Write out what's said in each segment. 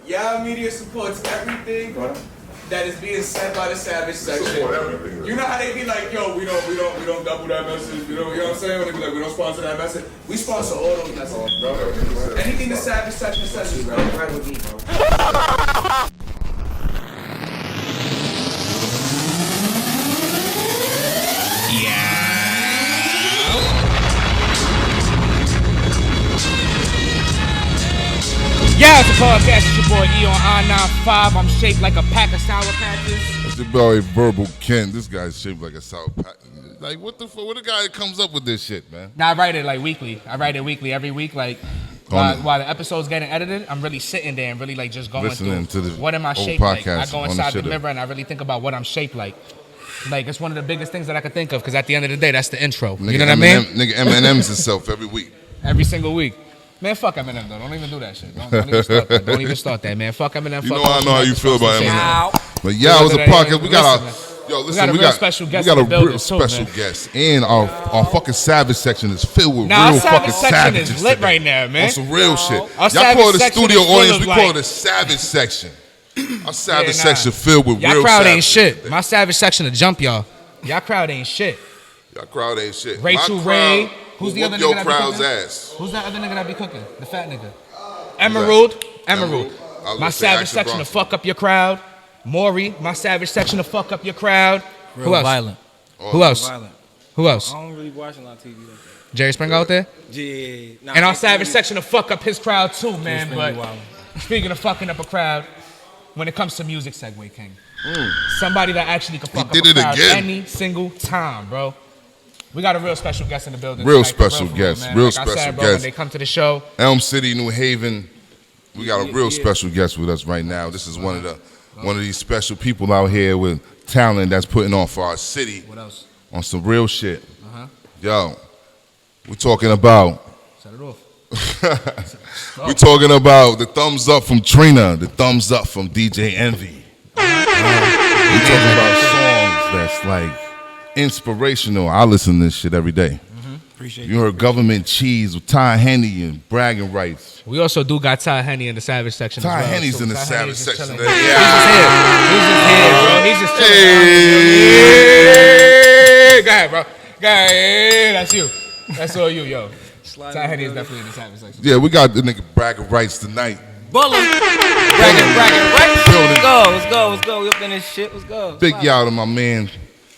Yaoo Media supports everything that is being said by the Savage Section. You know how they be like, yo, we don't double that message. You know what I'm saying? When they be like, we don't sponsor that message. We sponsor all those messages, bro. Anything the Savage Section says is right with me, bro. Yeah, it's a podcast. It's your boy Eoni95. I'm shaped like a pack of Sour Patches. That's your boy Verbal Ken. This guy's shaped like a Sour Patch. Like, what the fuck? What the guy that comes up with this shit, man? Now, I write it like weekly. I write it weekly every week. Like, while the episode's getting edited, I'm really sitting there and really like just going listening through to the what am I shaped like. I go on inside the mirror and I really think about what I'm shaped like. Like, it's one of the biggest things that I could think of because at the end of the day, that's the intro. Nigga, you know what I mean? Nigga Eminem's himself every week. Every single week. Man, fuck Eminem, though. Don't even do that shit. Don't even start that. Don't even start that, man. Fuck Eminem. You fuck know I know how you feel about Eminem. But yeah, it was a podcast. We got a real special guest in the building. We got a real special guest. And our fucking Savage Section is filled with real fucking savages. Is lit right now, man. On some real shit. Y'all call it the studio audience. We call it the Savage Section. Our Savage Section filled with real savages. Y'all crowd ain't shit. My Savage Section to jump y'all. Y'all crowd ain't shit. Y'all crowd ain't shit. Rachel Ray. Who's the other nigga that be crowd's cooking? Ass. Who's that other nigga that be cooking? The fat nigga. Emerald. My Savage Section to fuck up your crowd. Maury. My Savage Section to fuck up your crowd. Real Who else? Violent. Who else? Who else? I don't really watch a lot of TV like that. Jerry Springer out there? Yeah. Nah, And our Savage Section to fuck up his crowd too, man. But speaking of fucking up a crowd, when it comes to music, Segway King. Somebody that actually can fuck up a crowd any single time, bro. We got a real special guest in the building. Real special guest. Real like special I said, bro, guest. when they come to the show. Elm City, New Haven. We got a real special guest with us right now. This is one of these special people out here with talent that's putting on for our city. What else? On some real shit. Yo, we're talking about. Set it off. We're talking about the thumbs up from Trina, the thumbs up from DJ Envy. We're talking about songs that's like inspirational. I listen to this shit every day. Appreciate you heard Government Cheese with Ty Henny and Braggin Rights. We also do got Ty Henny in the Savage Section. Ty as well. Henny's in the Savage Section. He's just here. He's just chilling. Go ahead, bro. Go ahead. That's you. That's all you, yo. Ty Henny is definitely in the Savage Section. Yeah, we got the nigga Braggin Rights tonight. Braggin Rights. Let's go. We up in this shit. Let's go. Big y'all to my man.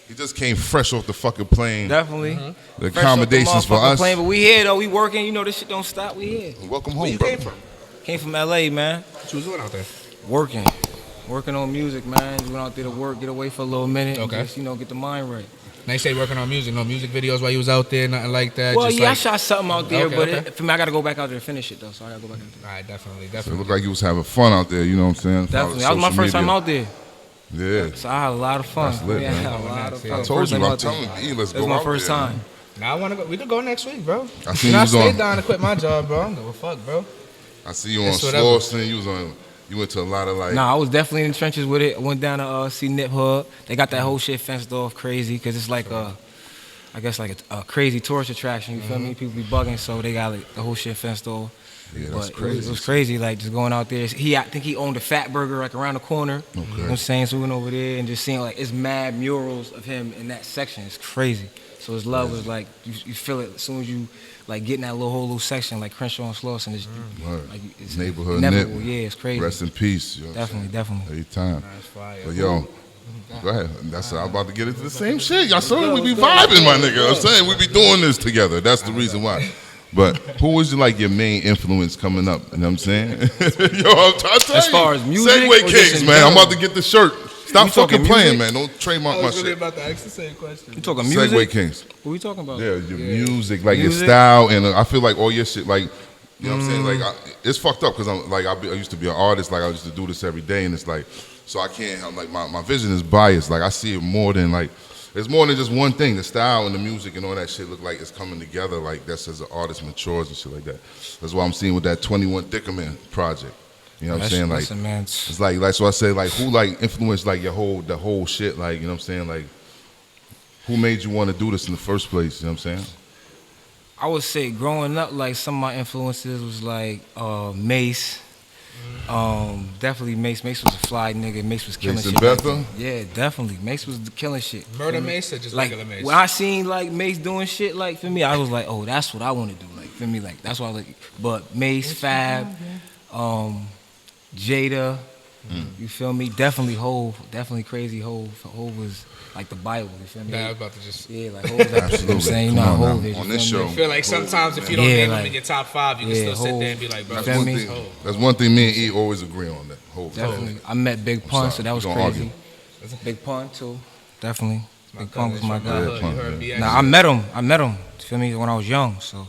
He just came fresh off the fucking plane. Definitely. The accommodations for us. Plane, but we here though. We working. You know this shit don't stop. We here. Welcome home, Where you bro. came from? Came from LA, man. What you was doing out there? Working on music, man. Went out there to work, get away for a little minute. Okay. And just, get the mind right. Now you say working on music, no music videos while you was out there, nothing like that. Well, just yeah, like... I shot something out there, Okay. For me, I got to go back out there and finish it though. So I got to go back out there. All right, definitely. It looked like you was having fun out there. You know what I'm saying? Definitely. That was my first time out there. Yeah. So I had a lot of fun. That's lit, man. I had a lot of fun. I told you, I'm telling you, let's go out there. It was my first time. Now I want to go. We could go next week, bro. I seen you was stayed on. down to quit my job, bro. I don't give a fuck, bro. I see you on Slauson. You went to a lot of like. Nah, I was definitely in the trenches with it. I went down to see Nip Hub. They got that whole shit fenced off crazy because it's like I guess like a crazy tourist attraction. You feel me? People be bugging, so they got like the whole shit fenced off. Yeah, that's crazy. It was crazy, like just going out there. I think he owned a Fat Burger like around the corner. Okay. You know what I'm saying? So we went over there and just seeing like it's mad murals of him in that section. It's crazy. So his love was like you feel it as soon as you like get in that whole little section like Crenshaw and Slauson. It's neighborhood inevitable. Nip. Yeah, it's crazy. Rest in peace. Yo. Definitely. Every time. Nice fire. But yo. Go ahead. I'm about to get into the same shit. Y'all saw we be vibing, my nigga. I'm saying we be doing this together. That's the reason why. But who was like your main influence coming up? You know what I'm saying? Yo, I'm trying to tell you. As far as music, Segway Kings, man. I'm about to get the shirt. Stop fucking playing, man. Don't trademark my shit. I was really about to ask the same question. You talking music? Segway Kings. What we talking about? Yeah, your music, like your style, and I feel like all your shit, like, you know what I'm saying? Like, it's fucked up because I'm like, I used to be an artist, like I used to do this every day, and it's like, so I can't, I'm like, my vision is biased. Like, I see it more than like, it's more than just one thing. The style and the music and all that shit look like it's coming together. Like that's as an artist matures and shit like that. That's what I'm seeing with that 21 Thickerman project. You know what I'm saying? Like, listen, man, it's like so I say like who like influenced like the whole shit. Like, you know what I'm saying? Like, who made you want to do this in the first place? You know what I'm saying? I would say growing up, like some of my influences was like Mace, Definitely Mace. Mace was a fly nigga. Mace was killing Mace shit. and Betha? Yeah, definitely. Mace was killing shit. Murder Mace or just like, regular Mace? When I seen like Mace doing shit, like for me, I was like, oh, that's what I want to do. Like for me, like that's what I like. But Mace, Fab, Jada, you feel me? Definitely Hove. Definitely crazy Hove. Hove was like the Bible. You feel me? Nah, I was about to just. Yeah, like Hove. Absolutely. I'm saying, you know, Come on Hove now. is. On this show. I feel like sometimes if you don't name him in your top 5, you can still sit there and be like, bro, That's one thing me and E always agree on. That whole definitely. I met Big Pun, so that was crazy. Argue. Big Pun too. Definitely. Big Pun was my guy. Pun, Nah, I met him. You feel me? When I was young, so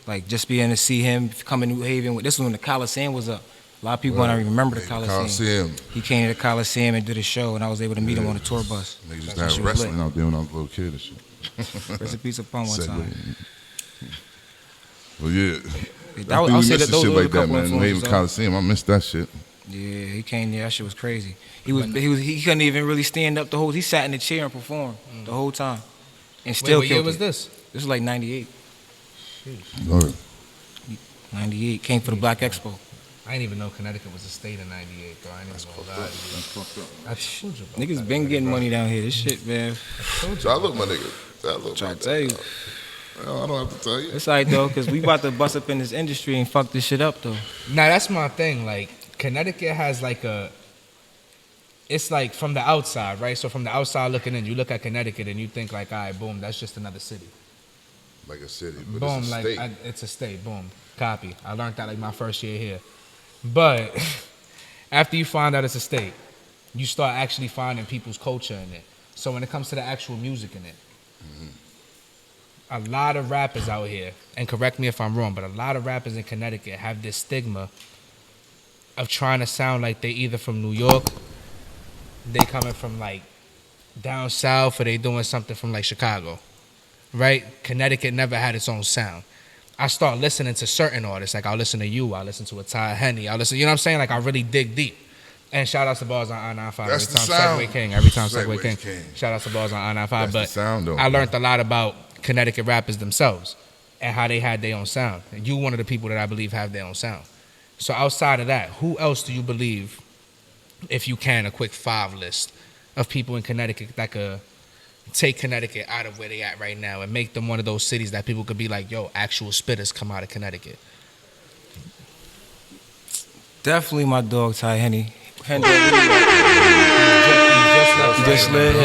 like just being to see him come in New Haven. This was when the Coliseum was up. A lot of people don't even remember the Coliseum. He came to the Coliseum and did a show, and I was able to meet him on the tour bus. Niggas used to have wrestling out there when I was a little kid and shit. Rest in peace of Pun one time. Well, yeah. I would say that those shit were a like that, couple man. New Haven influences, Coliseum, I missed that shit. Yeah, he came there. That shit was crazy. He couldn't even really stand up the whole. He sat in the chair and performed the whole time, and still Wait, what killed year was it. this? This was like '98. Lord. 98 came for the Black Expo. I didn't even know Connecticut was a state in '98, though. I didn't even know that. That's fucked up. I told you about Niggas that, been getting bro. money down here. This shit, man. So I look, my nigga. I look. Try to tell you. I don't have to tell you. It's alright though, cause we about to bust up in this industry and fuck this shit up though. Nah, that's my thing. Like, Connecticut has like it's like from the outside, right? So from the outside looking in, you look at Connecticut and you think like, all right, boom, that's just another city. Like a city, but Boom, it's a like state. it's a state. Boom, copy. I learned that like my first year here. But after you find out it's a state, you start actually finding people's culture in it. So when it comes to the actual music in it, a lot of rappers out here, and correct me if I'm wrong, but a lot of rappers in Connecticut have this stigma of trying to sound like they either from New York, they coming from like down south, or they doing something from like Chicago, right? Connecticut never had its own sound. I start listening to certain artists, like I'll listen to you, I'll listen to a Ty Henny, I'll listen, you know what I'm saying? Like I really dig deep. And shout out to Bars on I-95 every That's the time. sound. Segway King, every time Segway Segway King. King. Shout out to Bars on I-95. That's But the sound, though. I learned a lot about Connecticut rappers themselves and how they had their own sound. And you one of the people that I believe have their own sound. So outside of that, who else do you believe, if you can, a quick 5 list of people in Connecticut that could take Connecticut out of where they at right now and make them one of those cities that people could be like, yo, actual spitters come out of Connecticut? Definitely my dog Ty Henny. He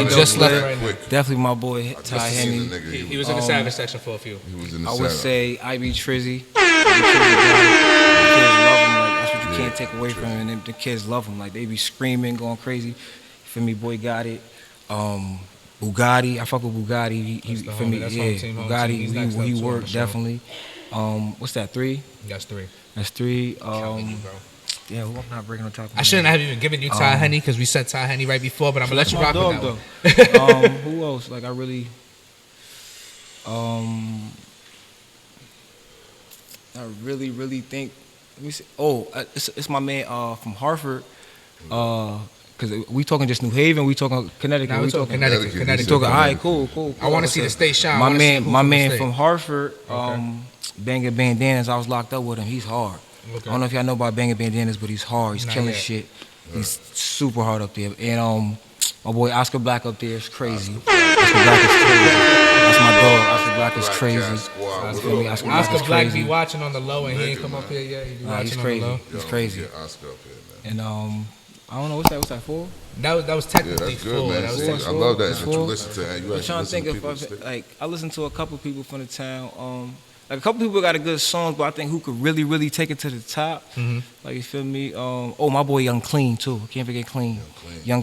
just left right now. Definitely my boy Ty Henny. He was in the Savage section for a few. He was in the I would setup. say IB Trizzy. The kids love him. Like that's what you can't take away from him. And the kids love him. Like they be screaming, going crazy. You feel me? Boy got it. Bugatti. I fuck with Bugatti. He for me. That's Yeah. home team. Bugatti. He He's worked definitely. What's that? 3? That's 3. That's 3. Counting you, bro. Yeah, who I'm not breaking on top of. I shouldn't have even given you Ty Henny because we said Ty Henny right before, but I'm gonna let you rock with that one. Who else? Like I really, really think. Let me see. Oh, it's my man from Hartford. Cause we talking just New Haven, we talking Connecticut. Now we talking Connecticut. We Connecticut. talking. All right, cool. I want to see the state shine. My man from Hartford, Bangin' Bandanas. I was locked up with him. He's hard. Okay. I don't know if y'all know about Bangin' Bandanas, but he's hard. He's killing shit. He's super hard up there. And my boy Oscar Black up there is crazy. Oscar Black is crazy. That's my dog. Oscar Black is crazy. Oscar Black be watching on the low and he ain't come up here yet. He be watching on the low. He's crazy. Yeah, Oscar up here, man. And I don't know what's that 4? That was Yeah, technically that's good, 4. man. That was See, technically I love that That's that you cool. listen to. And you I'm actually trying to think listen to people. I listen to a couple people from the town. Like a couple people got a good songs, but I think who could really take it to the top. Like you feel me? My boy Young Clean too. I can't forget Clean. Young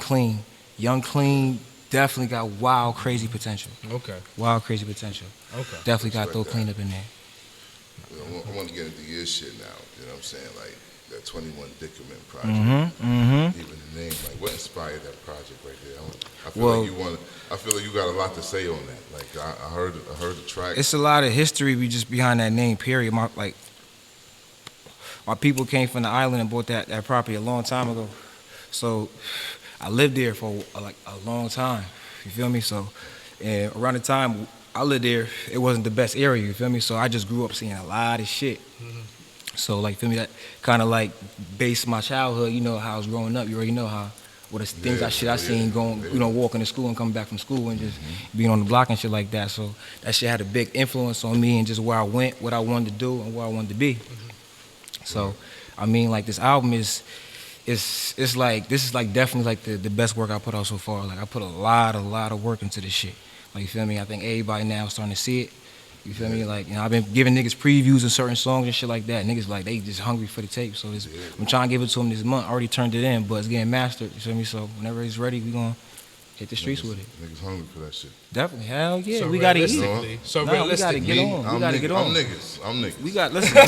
Clean definitely got wild crazy potential. Okay. Wild crazy potential. Okay. Definitely got to throw Clean up in there. I want to get into your shit now. You know what I'm saying? Like that 21 Dickerman project. Even the name, like what inspired that project right there? I feel like you got a lot to say on that. Like I heard the track. It's a lot of history behind that name. Period. My people came from the island and bought that property a long time ago. So I lived there for like a long time. You feel me? So and around the time I lived there, it wasn't the best area. You feel me? So I just grew up seeing a lot of shit. So like feel me, that kind of like based my childhood. You know how I was growing up. You already know how what the things I seen going, you know, walking to school and coming back from school and just being on the block and shit like that. So that shit had a big influence on me and just where I went, what I wanted to do, and where I wanted to be. So I mean, like this album it's like this is like definitely like the best work I put out so far. Like I put a lot of work into this shit. Like you feel me? I think everybody now is starting to see it. You feel me? Like, you know, I've been giving niggas previews of certain songs and shit like that. Niggas like they just hungry for the tape. So I'm trying to give it to them this month. I already turned it in, but it's getting mastered. You feel me? So whenever it's ready, we gonna hit the streets with it. Niggas hungry for that shit. Definitely, hell yeah. So we gotta eat. So we gotta get on. We gotta get on. I'm niggas. We got listen. I'm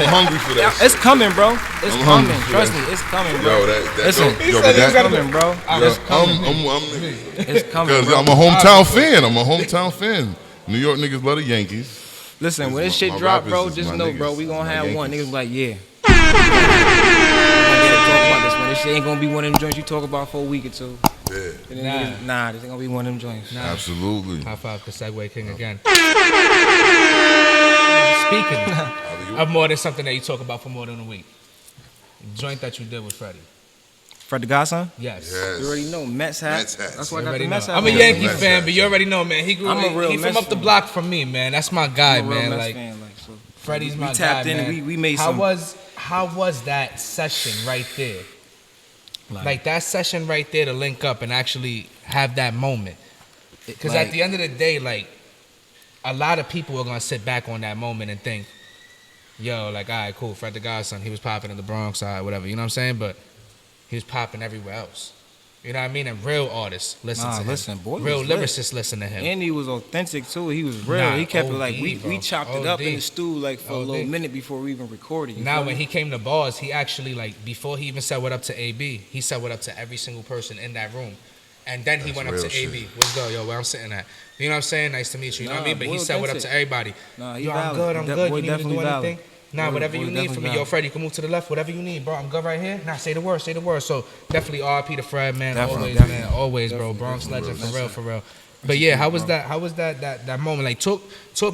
hungry for that. It's coming, bro. It's coming. Trust me, it's coming, bro. Yo, listen, it's coming, bro. It's coming. I'm niggas. It's coming. Because I'm a hometown fan. New York niggas love the Yankees. Listen, when this shit drop, bro, just know, bro, we gonna have one. Niggas like, yeah. This shit ain't gonna be one of them joints you talk about for a week or two. Yeah. Nah, this ain't gonna be one of them joints. Nah. Absolutely. High five to Segway King again. Speaking of more than something that you talk about for more than a week, the joint that you did with Freddie. Fred Da Godson? Yes. You already know, Mets hat. That's why I got the Mets hat. I'm a Yankee fan, but you already know, man. He I'm a real he from Mets up the fan. block from me, man. That's my guy, I'm a real man. Mets Like, fan, so Freddie's my we tapped guy, in man. and we made some. How was that session right there? Like that session right there to link up and actually have that moment. Because at the end of the day, like, a lot of people are gonna sit back on that moment and think, yo, like, all right, cool, Fred Da Godson, he was popping in the Bronx side, whatever, you know what I'm saying? But he was popping everywhere else. You know what I mean? And real artists listen to him. Real lyricists listen to him. And he was authentic too. He was real. He kept it like we chopped it up in the stew like for a little minute before we even recorded. Now when he came to bars, he actually, like, before he even said what up to AB, he said what up to every single person in that room. And then he went up to AB. What's good, yo, where I'm sitting at? You know what I'm saying? Nice to meet you. You know what I mean? But he said what up to everybody. Yo, I'm good. You need me to do anything? Nah, whatever you need from me. Valid. Yo, Fred, you can move to the left. Whatever you need, bro. I'm good right here. Nah, say the word. So definitely RIP to Fred, man. Always, bro. Bronx legend, for real. But yeah, how was that moment? Like, talk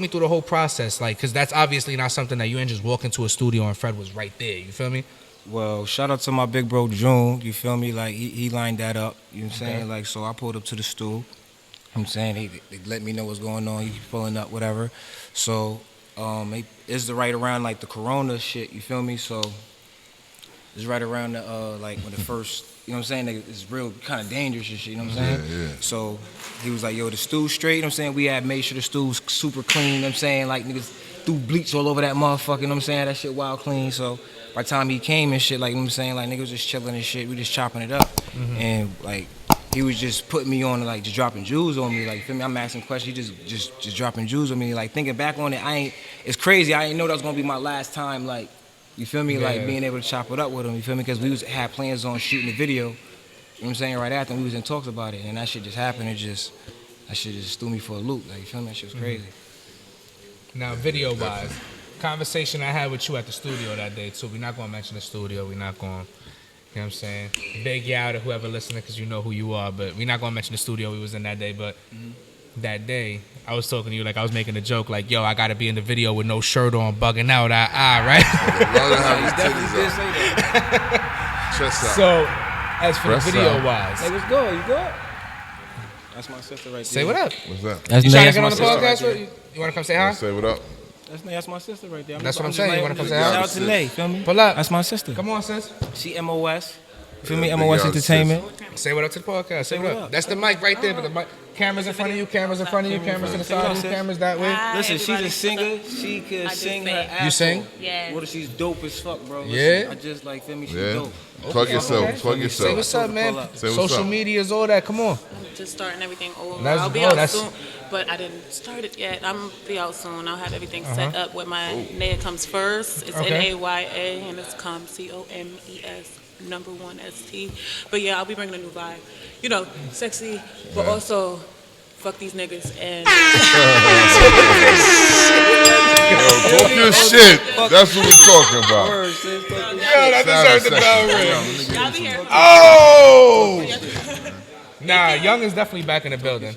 me through the whole process, like, because that's obviously not something that you ain't just walk into a studio and Fred was right there. You feel me? Well, shout out to my big bro June. You feel me? Like he lined that up. You know what I'm saying? Like, so I pulled up to the stool. You know what I'm saying? They let me know what's going on. He pulling up, whatever. So it's right around like the Corona shit. You feel me? So it's right around the like when the first. You know what I'm saying? It's real kind of dangerous and shit. You know what I'm saying? Yeah. So he was like, yo, the stew's straight. You know what I'm saying? We had made sure the stew was super clean. You know what I'm saying? Like niggas threw bleach all over that motherfucker. You know what I'm saying? That shit wild clean. So by the time he came and shit, like, you know what I'm saying? Like, niggas was just chilling and shit. We just chopping it up. And, like, he was just putting me on, like, just dropping jewels on me. Like, you feel me? I'm asking questions. He just dropping jewels on me. Like, thinking back on it, it's crazy. I didn't know that was going to be my last time, like, you feel me? Like, being able to chop it up with him. You feel me? Because we had plans on shooting the video. You know what I'm saying? Right after, and we was in talks about it. And that shit just happened. That shit just threw me for a loop. Like, you feel me? That shit was crazy. Now, video-wise, conversation I had with you at the studio that day, too. We're not going to mention the studio. We're not going, you know what I'm saying? Big Yaoo to whoever listening, because you know who you are. But we're not going to mention the studio we was in that day. But that day, I was talking to you, like, I was making a joke, like, yo, I got to be in the video with no shirt on, bugging out, right? So, as for the video-wise. Hey, what's good? You good? That's my sister right there. Say what up. What's that? You trying to get on the podcast? Right, you want to come say hi? Say what up. That's my sister right there. That's what I'm saying. You want to come say hi? Shout out to Nay, feel me? Pull up. That's my sister. Come on, sis. She MOS. Feel me? MOS Entertainment. Say what up to the podcast. Say what up. That's the mic right there, but the mic. Cameras in front of you, cameras in front of you, cameras to the side, cameras that way. Listen, she's a singer. She can sing her ass. You sing? Yeah. What if she's dope as fuck, bro? Listen, Yeah. I just like, feel me? She's Yeah. dope. Plug yourself. Say what's up, man. Say what's Social up. media is all that. Come on. I'm just starting everything over. Let's I'll be go. out That's- soon, but I didn't start it yet. I'm be out soon. I'll have everything set up with my Naya comes first. It's Okay. Naya and it's COMES #1ST. But yeah, I'll be bringing a new vibe. You know, sexy, but also fuck these niggas and Talk your shit. That's what we're talking about. Yo, that deserves the bell ring. I'll be here. Oh! Nah, Young is definitely back in the building.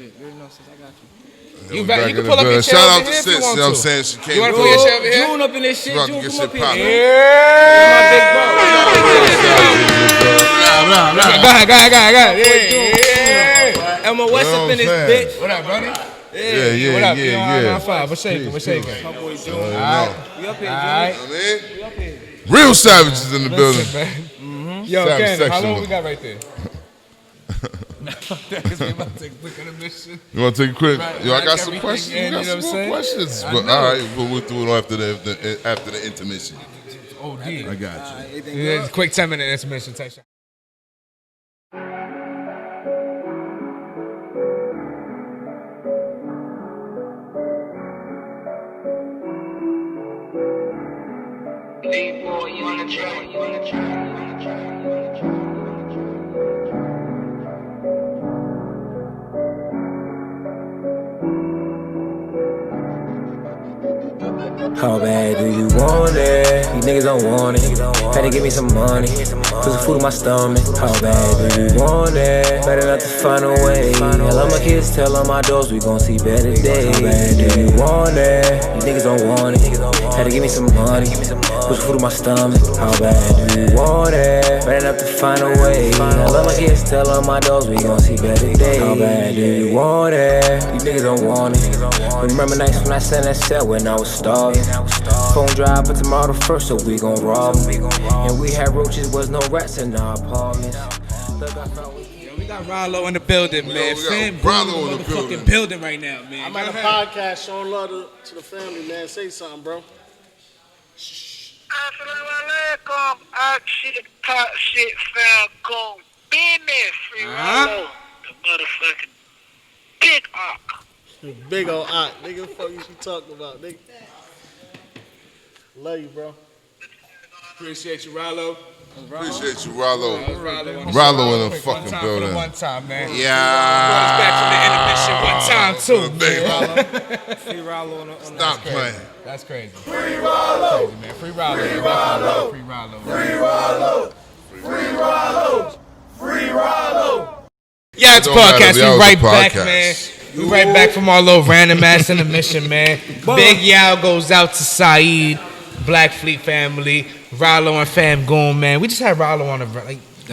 You can pull up your chair Shout over out to here if Sis, you want you know what I'm to. saying? She came You want to pull your chair over here? June up in this shit. About to June, get come shit up here. poppin'. Yeah. My big bro. Go ahead. Yeah. Emma West up in this bitch. What up, brother? Yeah. What up? Eoni95. What's shaking? My boy June. Alright. We up here, All right. June. We up here. Real savages in the building. Listen, man. Yo, Savage Ken, how section. long we got right there? Because we about to take a quick intermission. You want to take a quick? Right, Yo, I got like some everything questions. in, We got you know some what I'm more saying? questions. I But know. all right, we'll do it after the intermission. OD. I got you. Yeah, quick 10-minute intermission. Take shot. How bad do you want it? These niggas don't want it. Had to give me some money. Put some food in my stomach. How bad do you want it? Better not to find a way. Tell all my kids, tell all my dogs we gon' see better days. How bad do you want it? These niggas don't want it. Had to give me some money. Put some food in my stomach. How bad do you want it? Better not to find a way. Tell all my kids, tell all my dogs we gon' see better days. How bad do you want it? These niggas don't want it. Remember nights when I sat in that cell when I was starving. Phone drive, but tomorrow the first, so we gon' rob 'em. And we had roaches, was no rats in our apartments. We got Ralo in the building, man. we got Famgoon Ralo in the motherfucking building right now, man. I'm at a podcast showing love to the family, man. Say something, bro. Assalamu alaikum. Shit, top shit, Famgoon business. Free Ralo, the motherfucking big arc. Big ol' aunt. Nigga, what the fuck you should talk about, nigga? Love you, bro. Appreciate you, Ralo. Appreciate you, Ralo. Ralo Ralo in the fucking building. One time, man. Yeah. Brought us back from the intermission one time, too, man. Free Ralo on the Stop playing. That's crazy. Free Ralo. Crazy, man. Free Ralo. Free Ralo. Free Ralo. Free Ralo. Free Ralo. Yeah, it's a podcast. We right back, man. We right back from our little random ass intermission, man. Big Yaoo goes out to Saeed, Black Fleet family, Ralo and Famgoon, man. We just had Ralo on the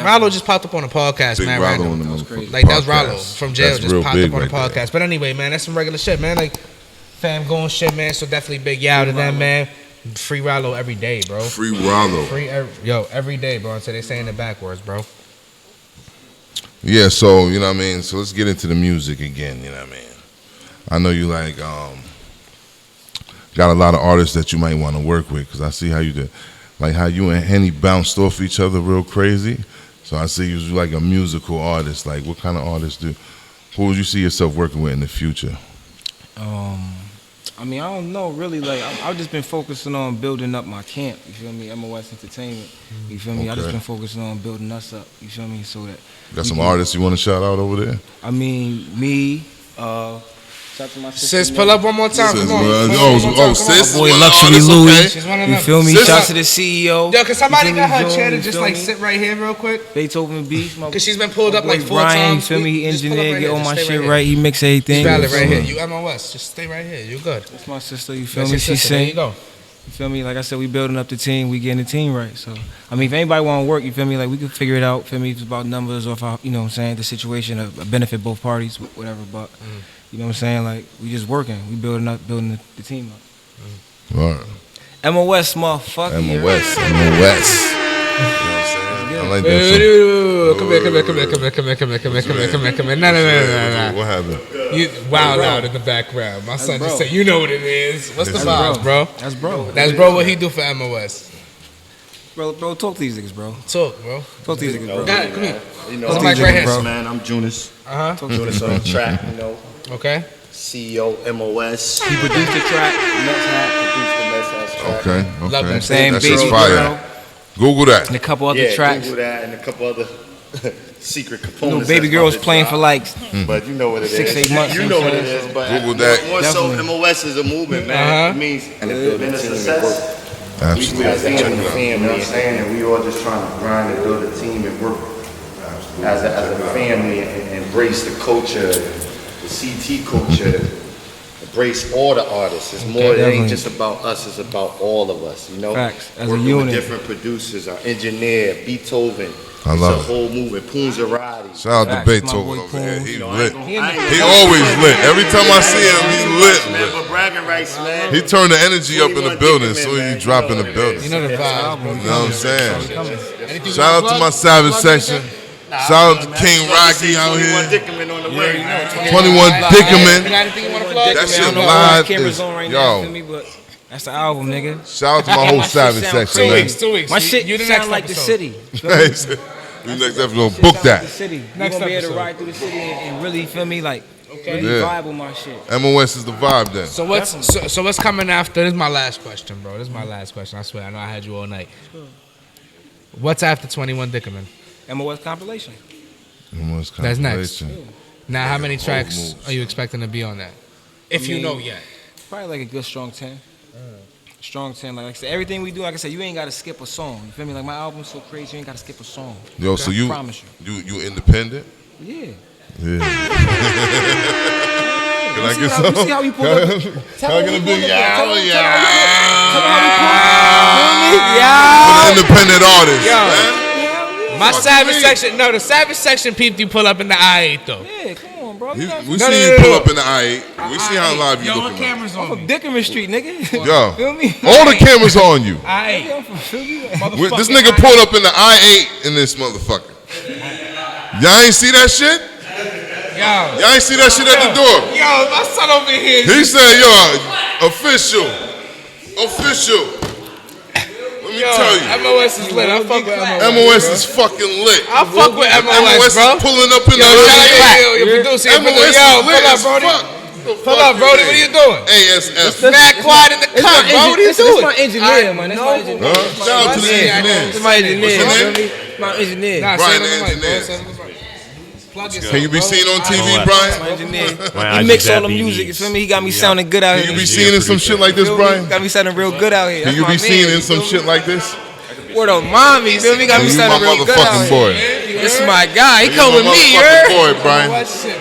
Ralo just popped up on the podcast, Big man. Ralo Random. on the motherfucking Like that was podcast. Ralo from jail, That's just real popped big up on the right podcast. there. But anyway, man, that's some regular shit, man. Like Famgoon shit, man. So definitely big Yaoo to them, man. Free Ralo every day, bro. Free Ralo. Every day, bro. Until they saying it backwards, bro. Yeah, so, you know what I mean? So let's get into the music again, you know what I mean? I know you like got a lot of artists that you might want to work with, because I see how you did, like how you and Henny bounced off each other real crazy. So I see you as like a musical artist. Like what kind of artists who would you see yourself working with in the future? I mean, I don't know, really. Like, I've just been focusing on building up my camp. You feel me? MOS Entertainment. You feel me? I just been focusing on building us up. You feel me? So that Got some artists you want to shout out over there? I mean, me. Shout out to my sister. Sis, pull up one more time. Sis, Come on. sis. Boy, one Luxury artist, Louis. okay. She's one of You them. feel me? Sis- Shout out to the CEO. Yo, can somebody You feel got me, her Joan? chair to You just feel like me? sit right here real quick? Beethoven Beats. Because she's been pulled up like 4 Ryan, times. you feel me? Just pull up Engineer, right get here. all my Just stay shit here. right. He mix everything. Valid right here. Yeah. You MOS. Just stay right here. You good. That's my sister. You feel That's me? your She sister. There you sing. go. You feel me? Like I said, we building up the team. We getting the team right. So, I mean, if anybody want to work, you feel me? Like, we can figure it out. Feel me? If it's about numbers or if I, you know what I'm saying, the situation of benefit both parties, whatever. But, you know what I'm saying? Like, we just working. We building the team up. All right. MOS, motherfucker. MOS. You know what I'm saying? I like that song. No. What happened? You wild out in the background. My son just said, you know what it is. What's the vibes, bro? That's bro. That's bro what he do for MOS. Bro, talk to these niggas, bro. Talk, bro. Talk to these niggas, bro. Got it, come here. You know, Put the I'm mic right here. Junis, man. I'm Junis. Junis on the track, you know. Okay. CEO, MOS. He produced the track. Next hat. Produced the Mess House track. Okay. Love them. Same That Baby shit's Girl. fire. Google that. And a couple other Yeah, tracks. Google that and a couple other secret You components. know, Baby that's Girl was about to playing drop. for like But you know what it is. 6-8 months, You you know know what what it is. But Google that. more so, Definitely. MOS is a movement, man. It means been a success. Absolutely. We as a family, you know what I'm saying? And we all just trying to grind and build a team and work as a family and embrace the culture, the CT culture, embrace all the artists. It's more, it ain't just about us, it's about all of us, you know? Facts. As Working a unit. with different producers, our engineer, Beethoven. I love it's a whole movement, Punzarati. Shout out to Beethoven over here. He lit. He I always lit. Every time I see him, he lit. Man, but Braggin Rights, man. He turned the energy up in the building as soon as you drop in the building. You know the vibe. You know what I'm saying? Shout out to my Savage Section. Shout out to King Rocky out here. 21 Dickerman. That shit live is, yo. That's the album, nigga. Shout out to my whole Savage Section, man. 2 weeks. My shit you the sound next like episode. the city. We next episode, book that. We're Next gonna be able to episode. ride through the city and really feel me, like really vibe with my shit. MOS is the vibe then. So what's coming after? This is my last question, bro. This is my last question. I swear, I know I had you all night. What's after 21 Dickerman? MOS compilation. MOS That's next. compilation. Now, how many tracks are you expecting to be on that? If you know yet. Probably like a good strong 10. Strong 10. Like I said, everything we do, like I said, you ain't gotta skip a song. You feel me? Like my album's so crazy, you ain't gotta skip a song. Yo, so you promise you independent? Yeah. Yeah. Can I get You some? see how we pull up? Can I get a big Yaoo? Yeah. For the independent artists, Yo. man. My Savage Section, no, the Savage Section peeped you pull up in the I-8 though. Yeah, come on, bro. We No, see no, you no, pull no. up in the I-8. We see how live you Yo, what looking. cameras on From me? Dickerman Street, nigga. Yo, Feel me? all the cameras on you. I-8. This nigga pulled up in the I-8 in this motherfucker. Y'all ain't see that shit? Yo. Y'all ain't see that shit at the door? Yo, my son over here. He said, yo, official. Let me tell you. MOS is lit. I fuck with MOS. MOS is fucking lit. I fuck with MOS, bro. is pulling up in Yo, the shout I-8. out to your producer. MOS Yo, is lit pull up, as Brody. fuck. Pull up, Brody. What are you doing? ASF. Mad quiet in the cut, bro. What are you This doing? my engineer, man. That's my engineer. Shout out to the engineer. This my engineer. What's your name? Feel me? My engineer. Nah, Brian, say it on the mic, bro. engineer. Say it on the mic. Plug yourself, Can you be bro. seen on TV, My Brian? engineer. Well, He mix all the music. You feel me? He got me sounding good out Can here. you be seen in some shit like this, Feel me? Brian? Got me sounding real good out here. Can That's you my be seen man, in some feel shit me? like this? Word up, mommy. Feel me? Got me You my sounding real good out motherfucking here. boy. This is my guy. He You come my with me, you motherfucking heard? boy, Brian. MOS shit,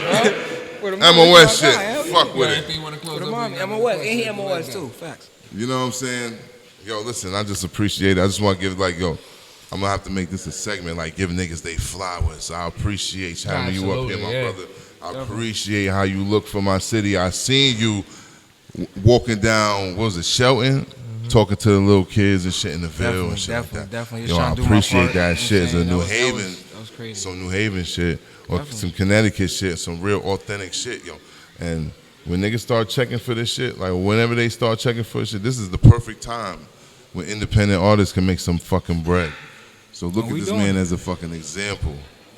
bro. MOS shit. Fuck with it. Anything you want to close Word up up, mommy. with? MOS. Ain't he MOS too? Facts. You know what I'm saying? Yo, listen, I just appreciate it. I just want to give, like, yo, I'm going to have to make this a segment, like, give niggas they flowers. I appreciate having you up here, my brother. I appreciate how you look for my city. I seen you walking down, what was it, Shelton? Talking to the little kids and shit in the Ville and shit like that. Definitely. Yo, I appreciate that shit. It's a New Haven, That was crazy. some New Haven shit, or some Connecticut shit, some real authentic shit, yo. And when niggas start checking for this shit, like whenever they start checking for this shit, this is the perfect time when independent artists can make some fucking bread. So look at this man as a fucking example.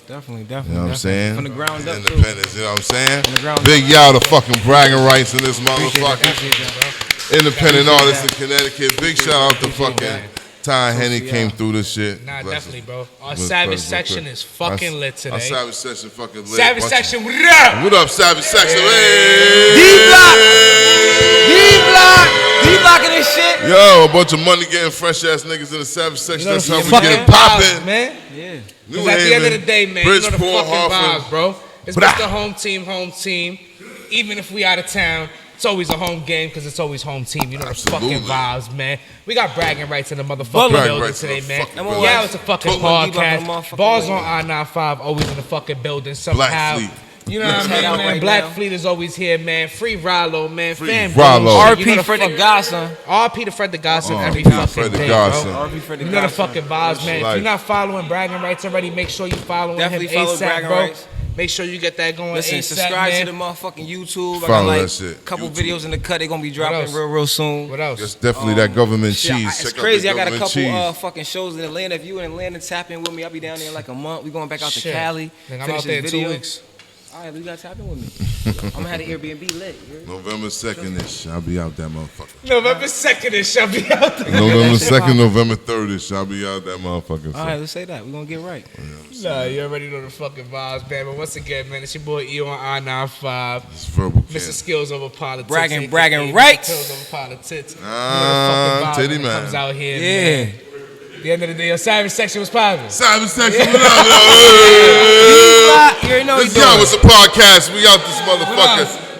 Definitely. You know what I'm saying? From the ground up, too. Independence, you know what I'm saying? From the ground Big Yaoo, the fucking bragging rights in this motherfucker. Appreciate that, bro. Independent artist in Connecticut. Big shout out to fucking Ty Henny came through this shit. Nah, Bless definitely, him. bro. Our Bless- Savage bless- bless- Section is fucking lit today. Our Savage Section fucking lit. Savage Bunch Section, of- what up? What up, Savage Section? D-Block! D-Block! D-Block in this shit? Yo, a bunch of money getting fresh ass niggas in the Savage Section. That's how we fucking get it popping. vibes, man. Yeah. Because at the end of the day, man, you know the Bridgeport, fucking Hartford. vibes, bro. It's just the home team. Even if we out of town, it's always a home game because it's always home team. You know Absolutely. the fucking vibes, man. We got bragging rights in the motherfucking Bragging building rights in today, the man. fucking building. Yeah, it's a fucking Put D-Block on the podcast. motherfucking Bars way. on I-95, always in the fucking building somehow. Black Fleet. You know what I Shout mean, out man? right Black now. Fleet is always here, man. Free Ralo, man. Free Famgoon. Ralo. You know RP the Fred Da fuck- Godson. RP to Fred Da Godson every RP fucking Fred Da day, Godson. bro. RP Fred Da You know the Godson. fucking vibes, man. If Life. you're not following Bragging Rights already, make sure you following Definitely him follow ASAP, Bragging bro. Rights. Make sure you get that going Listen, ASAP, subscribe man. to the motherfucking YouTube. I got Follow like that shit. a couple YouTube. videos in the cut. They're going to be else? dropping real soon. What else? It's definitely that government Shit, cheese. it's Check out crazy. the I got a government couple cheese. fucking shows in Atlanta. If you in Atlanta, tap in with me. I'll be down there in like a month. We going back out to Shit. Cali. Nigga, I'm finish out there in this 2 video. weeks. All right, you got to tap in with me. I'm going to have the Airbnb lit. You heard? November 2nd-ish. I'll be out that motherfucker. November 2nd-ish, I'll be out there. November 2nd, November 3rd-ish. I'll be out that motherfucker. All right, let's say that. We're going to get right. Nah, you already know the fucking vibes, man. But once again, man, it's your boy Eoni95. It's verbal Mr. cancer. Skills over politics. Bragging aka Rights. Skills over politics. Titty when it man. comes out here, Yeah. man. At the end of the day, your Savage Section was popping. Savage Section, what up, yo? D-Block, you already know This what Yaoo, it's a podcast. We out this motherfucker.